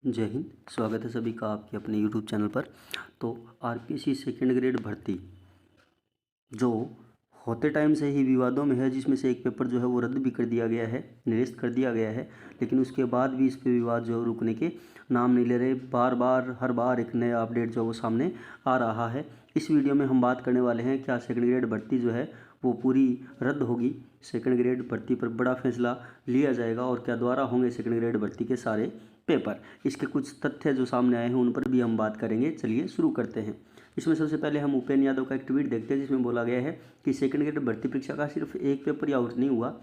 जय हिंद। स्वागत है सभी का आपके अपने यूट्यूब चैनल पर। तो आरपीएससी सेकंड ग्रेड भर्ती जो होते टाइम से ही विवादों में है, जिसमें से एक पेपर जो है वो रद्द भी कर दिया गया है, निरस्त कर दिया गया है, लेकिन उसके बाद भी इस पे विवाद जो है रुकने के नाम नहीं ले रहे। बार बार हर बार एक नया अपडेट जो है वो सामने आ रहा है। इस वीडियो में हम बात करने वाले हैं क्या सेकंड ग्रेड भर्ती जो है वो पूरी रद्द होगी, सेकंड ग्रेड भर्ती पर बड़ा फैसला लिया जाएगा और क्या द्वारा होंगे सेकंड ग्रेड भर्ती के सारे पेपर। इसके कुछ तथ्य जो सामने आए हैं उन पर भी हम बात करेंगे। चलिए शुरू करते हैं। इसमें सबसे पहले हम उपेंद्र यादव का एक ट्वीट देखते हैं, जिसमें बोला गया है कि सेकंड ग्रेड भर्ती परीक्षा का सिर्फ एक पेपर आउट नहीं हुआ।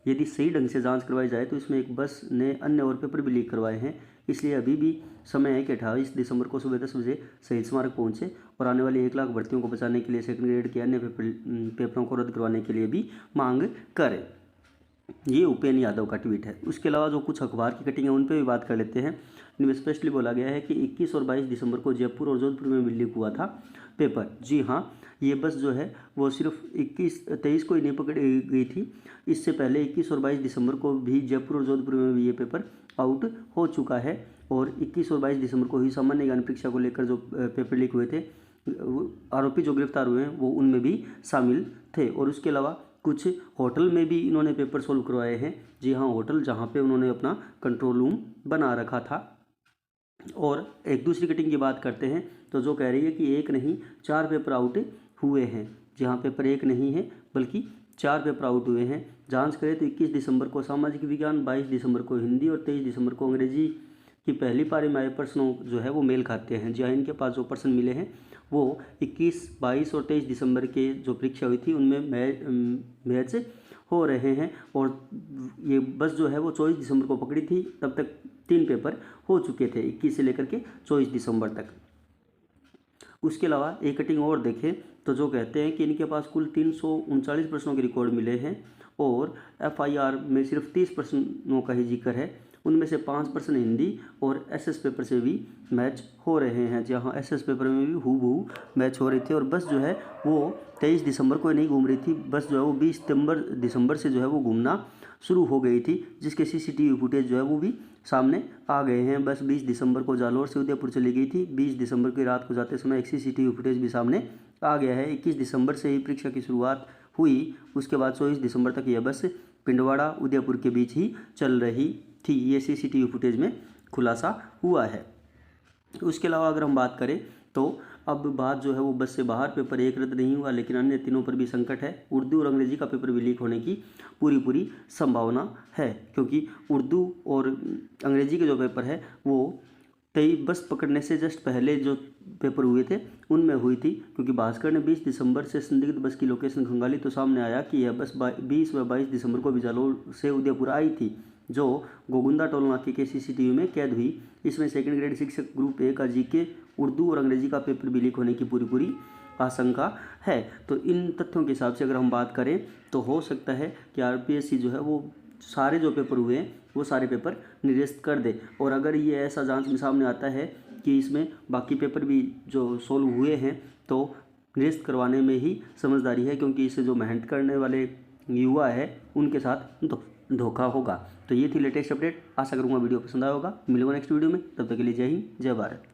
यदि सही ढंग से जांच करवाई जाए तो इसमें एक बस ने अन्य और पेपर भी लीक करवाए हैं। इसलिए अभी भी समय है कि 28 दिसंबर को सुबह 10 बजे शहीद स्मारक पहुंचे और आने वाली 1 लाख भर्तियों को बचाने के लिए सेकंड ग्रेड के अन्य पेपरों को रद्द करवाने के लिए भी मांग करें। ये उपेंद्र यादव का ट्वीट है। उसके अलावा जो कुछ अखबार की कटिंग है उन पर भी बात कर लेते हैं। इनमें स्पष्टली बोला गया है कि 21 और 22 दिसंबर को जयपुर और जोधपुर में भी लीक हुआ था पेपर। जी हाँ, ये बस जो है वो सिर्फ 23 को ही नहीं पकड़ी गई थी। इससे पहले 21 और 22 दिसंबर को भी जयपुर और जोधपुर में भी ये पेपर आउट हो चुका है और 21 और 22 दिसंबर को ही सामान्य ज्ञान परीक्षा को लेकर जो पेपर लीक हुए थे, आरोपी जो गिरफ्तार हुए हैं वो उनमें भी शामिल थे। और उसके अलावा कुछ होटल में भी इन्होंने पेपर सोल्व करवाए हैं। जी हाँ, होटल जहाँ पे उन्होंने अपना कंट्रोल रूम बना रखा था। और एक दूसरी कटिंग की बात करते हैं तो जो कह रही है कि एक नहीं 4 पेपर आउट हुए हैं। जहाँ पेपर एक नहीं है बल्कि 4 पेपर आउट हुए हैं। जांच करें तो 21 दिसंबर को सामाजिक विज्ञान, 22 दिसंबर को हिंदी और 23 दिसंबर को अंग्रेजी की पहली पारी में आए प्रश्नों जो है वो मेल खाते हैं। जी हाँ, इनके पास जो प्रश्न मिले हैं वो 21, 22 और 23 दिसंबर के जो परीक्षा हुई थी उनमें मैच हो रहे हैं। और ये बस जो है वो 24 दिसंबर को पकड़ी थी, तब तक 3 पेपर हो चुके थे 21 से लेकर के 24 दिसंबर तक। उसके अलावा एक कटिंग और देखें तो जो कहते हैं कि इनके पास कुल 339 प्रश्नों के रिकॉर्ड मिले हैं और एफआईआर में सिर्फ 30 प्रश्नों का ही जिक्र है। उनमें से 5 प्रश्न हिंदी और एसएस पेपर से भी मैच हो रहे हैं। जहाँ एसएस पेपर में भी हूबहू मैच हो रही थी और बस जो है वो 23 दिसंबर को नहीं घूम रही थी। बस जो है वो 20 दिसंबर से जो है वो घूमना शुरू हो गई थी, जिसके सीसीटीवी फुटेज जो है वो भी सामने आ गए हैं। बस 20 दिसंबर को जालौर से उदयपुर चली गई थी। 20 दिसंबर की रात को जाते समय एक सीसीटीवी फुटेज भी सामने आ गया है। 21 दिसंबर से ही परीक्षा की शुरुआत हुई। उसके बाद 24 दिसंबर तक यह बस पिंडवाड़ा उदयपुर के बीच ही चल रही थी। ये सीसीटीवी फुटेज में खुलासा हुआ है। उसके अलावा अगर हम बात करें तो अब बात जो है वो बस से बाहर पेपर एक रद्द नहीं हुआ, लेकिन अन्य तीनों पर भी संकट है। उर्दू और अंग्रेजी का पेपर भी लीक होने की पूरी संभावना है, क्योंकि उर्दू और अंग्रेजी के जो पेपर है वो बस पकड़ने से जस्ट पहले जो पेपर हुए थे उनमें हुई थी। क्योंकि भास्कर ने 20 दिसंबर से संदिग्ध बस की लोकेशन खंगाली तो सामने आया कि यह बस 20 व 22 दिसंबर को भी जालौर से उदयपुर आई थी, जो गोगुंदा टोल नाके के सीसीटीवी में कैद हुई। इसमें सेकंड ग्रेड शिक्षक ग्रुप ए का जीके, उर्दू और अंग्रेजी का पेपर भी लीक होने की पूरी आशंका है। तो इन तथ्यों के हिसाब से अगर हम बात करें तो हो सकता है कि आरपीएससी जो है वो सारे जो पेपर हुए हैं वो सारे पेपर निरस्त कर दे। और अगर ये ऐसा जांच में सामने आता है कि इसमें बाकी पेपर भी जो सोल्व हुए हैं तो निरस्त करवाने में ही समझदारी है, क्योंकि इससे जो मेहनत करने वाले युवा है उनके साथ धोखा होगा। तो ये थी लेटेस्ट अपडेट। आशा करूँगा वीडियो पसंद आया होगा। मिलूंगा नेक्स्ट वीडियो में, तब तक के लिए जय हिंद, जय भारत।